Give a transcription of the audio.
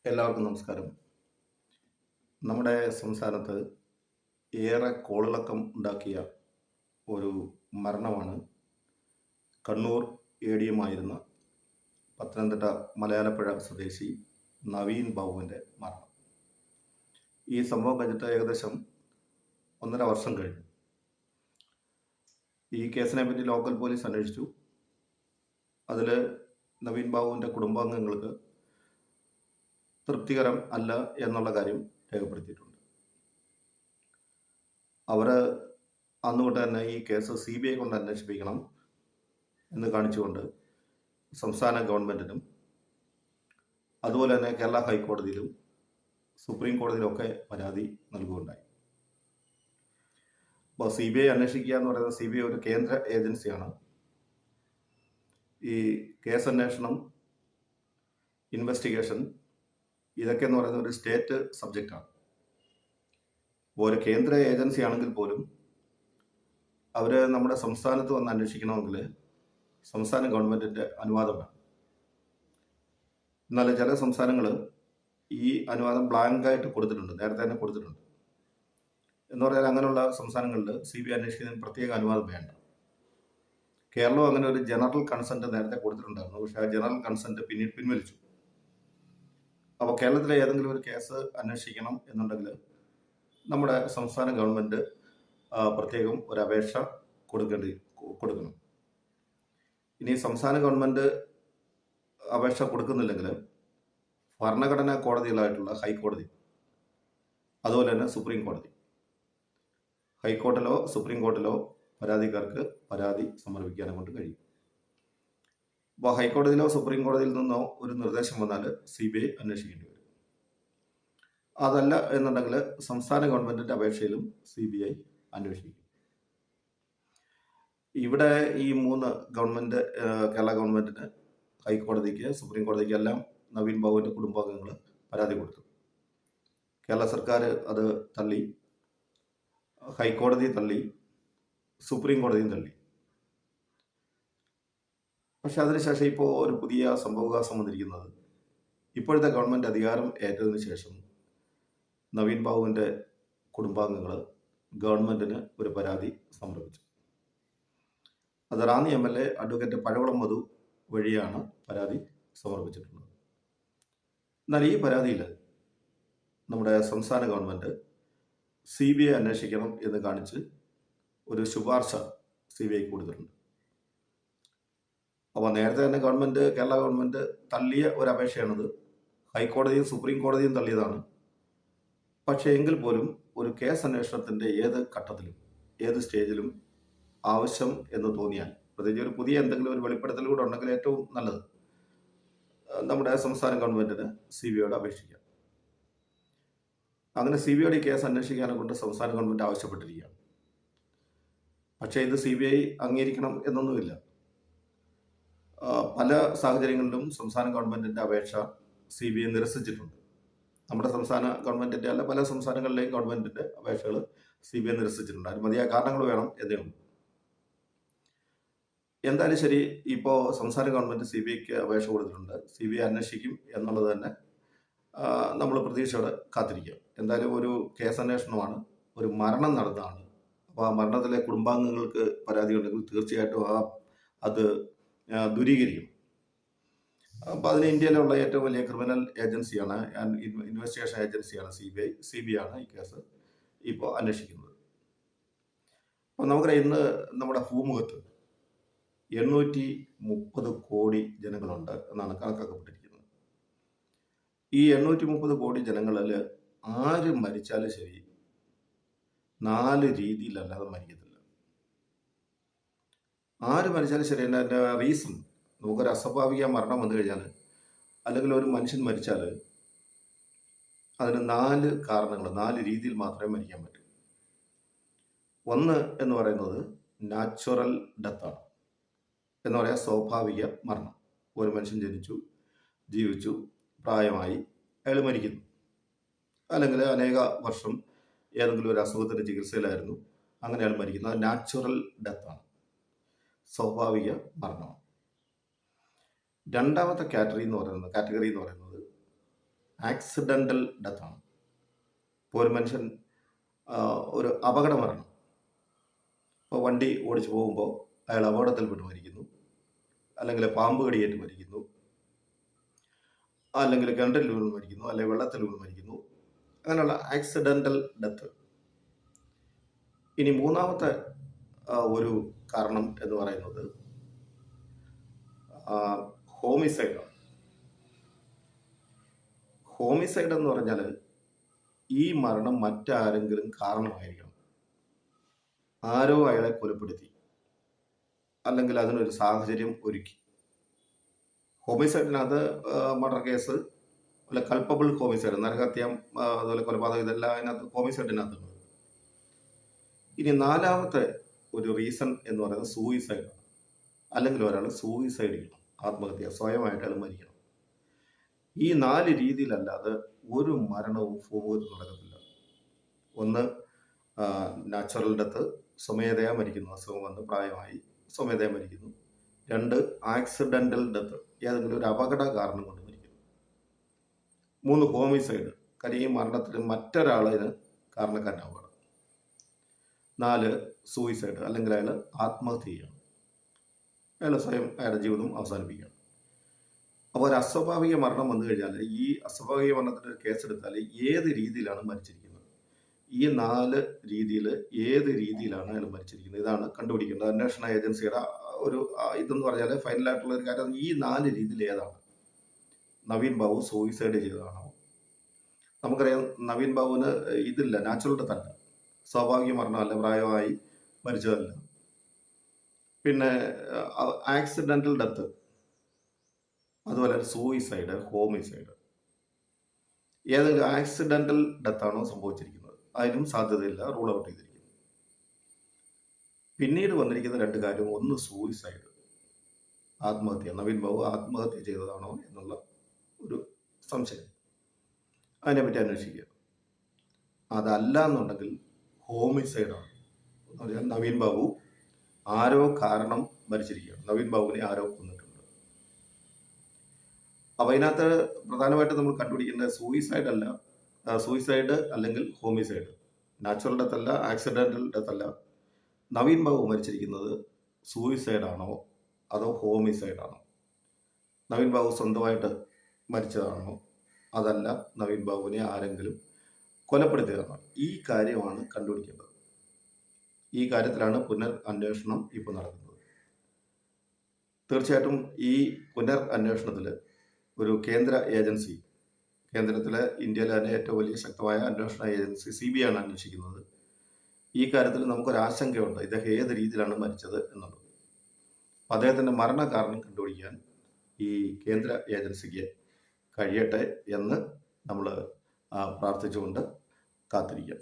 എല്ലാവർക്കും നമസ്കാരം. നമ്മുടെ സംസ്ഥാനത്ത് ഏറെ കോളിളക്കം ഉണ്ടാക്കിയ ഒരു മരണമാണ് കണ്ണൂർ ADM ആയിരുന്ന പത്തനംതിട്ട മലയാലപ്പുഴ സ്വദേശി നവീൻ ബാബുവിൻ്റെ മരണം. ഈ സംഭവം കഴിഞ്ഞിട്ട് ഏകദേശം 1.5 വർഷം കഴിഞ്ഞു. ഈ കേസിനെ പറ്റി ലോക്കൽ പോലീസ് അന്വേഷിച്ചു. അതിൽ നവീൻ ബാബുവിൻ്റെ കുടുംബാംഗങ്ങൾക്ക് തൃപ്തികരം അല്ല എന്നുള്ള കാര്യം രേഖപ്പെടുത്തിയിട്ടുണ്ട്. അവർ അന്നുകൊണ്ട് തന്നെ ഈ കേസ് CBI കൊണ്ട് അന്വേഷിപ്പിക്കണം എന്ന് കാണിച്ചുകൊണ്ട് സംസ്ഥാന ഗവൺമെൻറ്റിനും അതുപോലെ തന്നെ കേരള ഹൈക്കോടതിയിലും സുപ്രീം കോടതിയിലൊക്കെ പരാതി നൽകുകയുണ്ടായി. അപ്പോൾ CBI അന്വേഷിക്കുക എന്ന് പറയുന്നത് CBI ഒരു കേന്ദ്ര ഏജൻസിയാണ്. ഈ കേസ് അന്വേഷണം, ഇൻവെസ്റ്റിഗേഷൻ ഇതൊക്കെ എന്ന് പറയുന്നത് ഒരു സ്റ്റേറ്റ് സബ്ജക്റ്റാണ്. അപ്പോൾ ഒരു കേന്ദ്ര ഏജൻസി ആണെങ്കിൽ പോലും അവർ നമ്മുടെ സംസ്ഥാനത്ത് വന്ന് അന്വേഷിക്കണമെങ്കിൽ സംസ്ഥാന ഗവൺമെൻറ്റിൻ്റെ അനുവാദം വേണം. എന്നാൽ ചില സംസ്ഥാനങ്ങൾ ഈ അനുവാദം ബ്ലാങ്കായിട്ട് കൊടുത്തിട്ടുണ്ട്, നേരത്തെ തന്നെ കൊടുത്തിട്ടുണ്ട്. എന്ന് പറഞ്ഞാൽ അങ്ങനെയുള്ള സംസ്ഥാനങ്ങളിൽ CBI അന്വേഷിക്കുന്നതിന് പ്രത്യേക അനുവാദം വേണ്ട. കേരളം അങ്ങനെ ഒരു ജനറൽ കൺസെൻറ്റ് നേരത്തെ കൊടുത്തിട്ടുണ്ടായിരുന്നു, പക്ഷേ ആ ജനറൽ കൺസെൻറ്റ് പിന്നീട് പിൻവലിച്ചു. അപ്പോൾ കേരളത്തിലെ ഏതെങ്കിലും ഒരു കേസ് അന്വേഷിക്കണം എന്നുണ്ടെങ്കിൽ നമ്മുടെ സംസ്ഥാന ഗവൺമെൻറ് പ്രത്യേകം ഒരു അപേക്ഷ കൊടുക്കണം. ഇനി സംസ്ഥാന ഗവൺമെൻറ് അപേക്ഷ കൊടുക്കുന്നില്ലെങ്കിൽ ഭരണഘടനാ കോടതികളായിട്ടുള്ള ഹൈക്കോടതി അതുപോലെ തന്നെ സുപ്രീം കോടതി, ഹൈക്കോർട്ടിലോ സുപ്രീം കോർട്ടിലോ പരാതിക്കാർക്ക് പരാതി സമർപ്പിക്കാനും കൊണ്ട് കഴിയും. അപ്പോൾ ഹൈക്കോടതിയിലോ സുപ്രീം കോടതിയിൽ നിന്നോ ഒരു നിർദ്ദേശം വന്നാൽ CBI അന്വേഷിക്കേണ്ടി വരും. അതല്ല എന്നുണ്ടെങ്കിൽ സംസ്ഥാന ഗവൺമെൻറ്റിൻ്റെ അപേക്ഷയിലും CBI അന്വേഷിക്കും. ഇവിടെ ഈ 3 ഗവൺമെൻറ്, കേരള ഗവൺമെൻറ്റിന്, ഹൈക്കോടതിക്ക്, സുപ്രീം കോടതിക്ക് എല്ലാം നവീൻ ബാബുവിൻ്റെ കുടുംബാംഗങ്ങൾ പരാതി കൊടുത്തു. കേരള സർക്കാർ അത് തള്ളി, ഹൈക്കോടതി തള്ളി, സുപ്രീം കോടതിയും തള്ളി. പക്ഷെ അതിനുശേഷം ഇപ്പോൾ ഒരു പുതിയ സംഭവവികാസം വന്നിരിക്കുന്നത്, ഇപ്പോഴത്തെ ഗവൺമെൻറ് അധികാരം ഏറ്റതിന് ശേഷം നവീൻ ബാബുവിൻ്റെ കുടുംബാംഗങ്ങൾ ഗവൺമെൻറ്റിന് ഒരു പരാതി സമർപ്പിച്ചു. അത് റാന്നി MLA അഡ്വക്കേറ്റ് പഴകുളം മധു വഴിയാണ് പരാതി സമർപ്പിച്ചിട്ടുള്ളത്. എന്നാൽ ഈ പരാതിയിൽ നമ്മുടെ സംസ്ഥാന ഗവൺമെൻറ് CBI അന്വേഷിക്കണം എന്ന് കാണിച്ച് ഒരു ശുപാർശ CBI കൊടുത്തിട്ടുണ്ട്. അപ്പോൾ നേരത്തെ തന്നെ കേരള ഗവൺമെൻറ് തള്ളിയ ഒരു അപേക്ഷയാണത്. ഹൈക്കോടതിയും സുപ്രീം കോടതിയും തള്ളിയതാണ്. പക്ഷേ എങ്കിൽ പോലും ഒരു കേസ് അന്വേഷണത്തിൻ്റെ ഏത് ഘട്ടത്തിലും ഏത് സ്റ്റേജിലും ആവശ്യം എന്ന് തോന്നിയാൽ, പ്രത്യേകിച്ച് ഒരു പുതിയ എന്തെങ്കിലും ഒരു വെളിപ്പെടുത്തൽ കൂടെ ഉണ്ടെങ്കിൽ ഏറ്റവും നല്ലത്, നമ്മുടെ സംസ്ഥാന ഗവൺമെൻറ്റിന് CBIയോട് അപേക്ഷിക്കാം. അങ്ങനെ CBIയോട് ഈ കേസ് അന്വേഷിക്കാനെ കൊണ്ട് സംസ്ഥാന ഗവൺമെൻറ് ആവശ്യപ്പെട്ടിരിക്കുകയാണ്. പക്ഷേ ഇത് CBI അംഗീകരിക്കണം എന്നൊന്നുമില്ല. പല സാഹചര്യങ്ങളിലും സംസ്ഥാന ഗവൺമെൻറ്റിൻ്റെ അപേക്ഷ CBI നിരസിച്ചിട്ടുണ്ട്. നമ്മുടെ സംസ്ഥാന ഗവൺമെൻറ്റിൻ്റെ അല്ല, പല സംസ്ഥാനങ്ങളിലെയും ഗവൺമെൻറ്റിൻ്റെ അപേക്ഷകൾ CBI നിരസിച്ചിട്ടുണ്ട്. അതിന് മതിയായ കാരണങ്ങൾ വേണം എന്നേ ഉള്ളൂ. എന്തായാലും ശരി, ഇപ്പോൾ സംസ്ഥാന ഗവൺമെൻറ് CBIക്ക് അപേക്ഷ കൊടുത്തിട്ടുണ്ട്. CBI അന്വേഷിക്കും എന്നുള്ളത് തന്നെ നമ്മൾ പ്രതീക്ഷയോടെ കാത്തിരിക്കുക. എന്തായാലും ഒരു കേസ് അന്വേഷണമാണ്, ഒരു മരണം നടന്നതാണ്. അപ്പോൾ ആ മരണത്തിലെ കുടുംബാംഗങ്ങൾക്ക് പരാതി ഉണ്ടെങ്കിൽ തീർച്ചയായിട്ടും അത് ദൂരീകരിക്കും. അപ്പോൾ അതിന് ഇന്ത്യയിലുള്ള ഏറ്റവും വലിയ ക്രിമിനൽ ഏജൻസിയാണ്, ഇൻവെസ്റ്റിഗേഷൻ ഏജൻസിയാണ് CBI ആണ് ഈ കേസ് ഇപ്പോൾ അന്വേഷിക്കുന്നത്. അപ്പോൾ നമുക്കറിയാം, ഇന്ന് നമ്മുടെ ഭൂമുഖത്ത് 830 കോടി ജനങ്ങളുണ്ട് എന്നാണ് കണക്കാക്കപ്പെട്ടിരിക്കുന്നത്. ഈ 830 കോടി ജനങ്ങളിൽ ആര് മരിച്ചാലും ശരി 4 രീതിയിലല്ലാതെ മരിക്കത്തില്ല. ആര് മരിച്ചാലും ശരി, എൻ്റെ റീസൺ, നമുക്കൊരു അസ്വാഭാവിക മരണം വന്നു കഴിഞ്ഞാൽ, അല്ലെങ്കിൽ ഒരു മനുഷ്യൻ മരിച്ചാൽ അതിന് 4 കാരണങ്ങൾ, 4 രീതിയിൽ മാത്രമേ മരിക്കാൻ പറ്റൂ. ഒന്ന് എന്ന് പറയുന്നത് നാച്ചുറൽ ഡെത്താണ്, എന്ന് പറയാൻ സ്വാഭാവിക മരണം. ഒരു മനുഷ്യൻ ജനിച്ചു, ജീവിച്ചു, പ്രായമായി, അയാൾ മരിക്കുന്നു. അല്ലെങ്കിൽ അനേക വർഷം ഏതെങ്കിലും ഒരു അസുഖത്തിൻ്റെ ചികിത്സയിലായിരുന്നു, അങ്ങനെ അയാൾ മരിക്കുന്നു. അത് നാച്ചുറൽ ഡെത്താണ്, സ്വാഭാവിക മരണമാണ്. രണ്ടാമത്തെ കാറ്റഗറി എന്ന് പറയുന്നത് ആക്സിഡൻ്റൽ ഡെത്താണ്. ഇപ്പോൾ ഒരു മനുഷ്യൻ ഒരു അപകട മരണം, ഇപ്പോൾ വണ്ടി ഓടിച്ചു പോകുമ്പോൾ അയാൾ അപകടത്തിൽപ്പെട്ട് മരിക്കുന്നു, അല്ലെങ്കിൽ പാമ്പ് കടിയേറ്റ് മരിക്കുന്നു, അല്ലെങ്കിൽ കിണറ്റിൽ വീണ് മരിക്കുന്നു, അല്ലെങ്കിൽ വെള്ളത്തിൽ വീണ് മരിക്കുന്നു, അങ്ങനെയുള്ള ആക്സിഡൻ്റൽ ഡെത്ത്. ഇനി മൂന്നാമത്തെ ഒരു കാരണം എന്ന് പറയുന്നത് ഹോമിസൈഡാണ്. ഹോമിസൈഡ് എന്ന് പറഞ്ഞാൽ ഈ മരണം മറ്റാരെങ്കിലും കാരണമായിരിക്കണം. ആരോ അയാളെ കൊലപ്പെടുത്തി, അല്ലെങ്കിൽ അതിനൊരു സാഹചര്യം ഒരുക്കി. ഹോമിസൈഡിനകത്ത് മർഡർ കേസ്, അല്ല കൾപ്പബിൾ ഹോമിസൈഡ്, നരഹത്യം, അതുപോലെ കൊലപാതകം, ഇതെല്ലാം അതിനകത്ത് ഹോമിസൈഡിനകത്തുണ്ട്. ഇനി നാലാമത്തെ ഒരു റീസൺ എന്ന് പറയുന്നത് സൂയിസൈഡാണ്. അല്ലെങ്കിൽ ഒരാൾ സൂയിസൈഡ് ചെയ്യണം, ആത്മഹത്യ, സ്വയമായിട്ട് അയാൾ മരിക്കണം. ഈ 4 രീതിയിലല്ലാതെ ഒരു മരണവും ഭൂമുഖത്ത് നടക്കത്തില്ല. ഒന്ന് നാച്ചുറൽ ഡെത്ത്, സ്വമേധയാ മരിക്കുന്നു, അസുഖം വന്ന് പ്രായമായി സ്വമേധയാ മരിക്കുന്നു. 2 ആക്സിഡൻ്റൽ ഡെത്ത്, ഏതെങ്കിലും ഒരു അപകട കാരണം കൊണ്ട് മരിക്കുന്നു. 3 ഹോമിസൈഡ്, കാര്യം ഈ മരണത്തിന് മറ്റൊരാളിന് കാരണക്കാരനാവുകയാണ്. 4 സൂയിസൈഡ്, അല്ലെങ്കിൽ അയാൾ ആത്മഹത്യ ചെയ്യണം, അയാൾ സ്വയം അയാളുടെ ജീവിതം അവസാനിപ്പിക്കുകയാണ്. അപ്പോൾ ഒരു അസ്വാഭാവിക മരണം വന്നു കഴിഞ്ഞാൽ ഈ അസ്വാഭാവിക മരണത്തിന് കേസെടുത്താൽ ഏത് രീതിയിലാണ് മരിച്ചിരിക്കുന്നത്, ഈ 4 രീതിയിൽ ഏത് രീതിയിലാണ് അയാൾ മരിച്ചിരിക്കുന്നത്, ഇതാണ് കണ്ടുപിടിക്കേണ്ടത്. അന്വേഷണ ഏജൻസിയുടെ ഒരു ഇതെന്ന് പറഞ്ഞാൽ ഫൈനലായിട്ടുള്ള ഒരു കാര്യം, ഈ 4 രീതിയിൽ ഏതാണ്. നവീൻ ബാബു സൂയിസൈഡ് ചെയ്തതാണോ? നമുക്കറിയാം നവീൻ ബാബുവിന് ഇതില്ല, നാച്ചുറൽ ഡെത്ത് അല്ല, സ്വാഭാവിക മരണമല്ല, പ്രായമായി മരിച്ചതല്ല. പിന്നെ ആക്സിഡൻ്റൽ ഡെത്ത്, അതുപോലെ സൂയിസൈഡ്, ഹോമിസൈഡ്, ഏതെങ്കിലും ആക്സിഡൻ്റൽ ഡെത്താണോ സംഭവിച്ചിരിക്കുന്നത്, അതിനും സാധ്യതയില്ല, റൂൾ ഔട്ട് ചെയ്തിരിക്കുന്നു. പിന്നീട് വന്നിരിക്കുന്ന 2 കാര്യം, ഒന്ന് സൂയിസൈഡ്, ആത്മഹത്യ, നവീൻ ബാബു ആത്മഹത്യ ചെയ്തതാണോ എന്നുള്ള ഒരു സംശയം, അതിനെപ്പറ്റി അന്വേഷിക്കുക. അതല്ല എന്നുണ്ടെങ്കിൽ ഹോമിസൈഡാണ്. എന്ന് പറഞ്ഞാൽ നവീൻ ബാബു ആരോ കാരണം മരിച്ചിരിക്കുകയാണ്, നവീൻ ബാബുവിനെ ആരോ കൊന്നിട്ടുണ്ട്. അപ്പോൾ അതിനകത്ത് പ്രധാനമായിട്ട് നമ്മൾ കണ്ടുപിടിക്കേണ്ടത് സൂയിസൈഡ് അല്ല, സൂയിസൈഡ് അല്ലെങ്കിൽ ഹോമിസൈഡ്, നാച്ചുറൽ ഡെത്ത് അല്ല, ആക്സിഡൻ്റൽ ഡെത്ത് അല്ല. നവീൻ ബാബു മരിച്ചിരിക്കുന്നത് സൂയിസൈഡാണോ അതോ ഹോമിസൈഡാണോ? നവീൻ ബാബു സ്വന്തമായിട്ട് മരിച്ചതാണോ, അതല്ല നവീൻ ബാബുവിനെ ആരെങ്കിലും കൊലപ്പെടുത്തിയതാണോ? ഈ കാര്യമാണ് കണ്ടുപിടിക്കേണ്ടത്. ഈ കാര്യത്തിലാണ് അന്വേഷണം ഇപ്പോൾ നടക്കുന്നത്. തീർച്ചയായിട്ടും ഈ അന്വേഷണത്തിൽ ഒരു കേന്ദ്ര ഏജൻസി, കേന്ദ്രത്തിലെ ഇന്ത്യയിലെ തന്നെ ഏറ്റവും വലിയ ശക്തമായ അന്വേഷണ ഏജൻസി CBI ആണ് അന്വേഷിക്കുന്നത്. ഈ കാര്യത്തിൽ നമുക്കൊരാശങ്കയുണ്ട്, ഇദ്ദേഹം ഏത് രീതിയിലാണ് മരിച്ചത് എന്നുള്ളത്. അദ്ദേഹത്തിൻ്റെ മരണകാരണം കണ്ടുപിടിക്കാൻ ഈ കേന്ദ്ര ഏജൻസിക്ക് കഴിയട്ടെ എന്ന് നമ്മൾ പ്രാർത്ഥിച്ചുകൊണ്ട് കാത്തിരിക്കാം.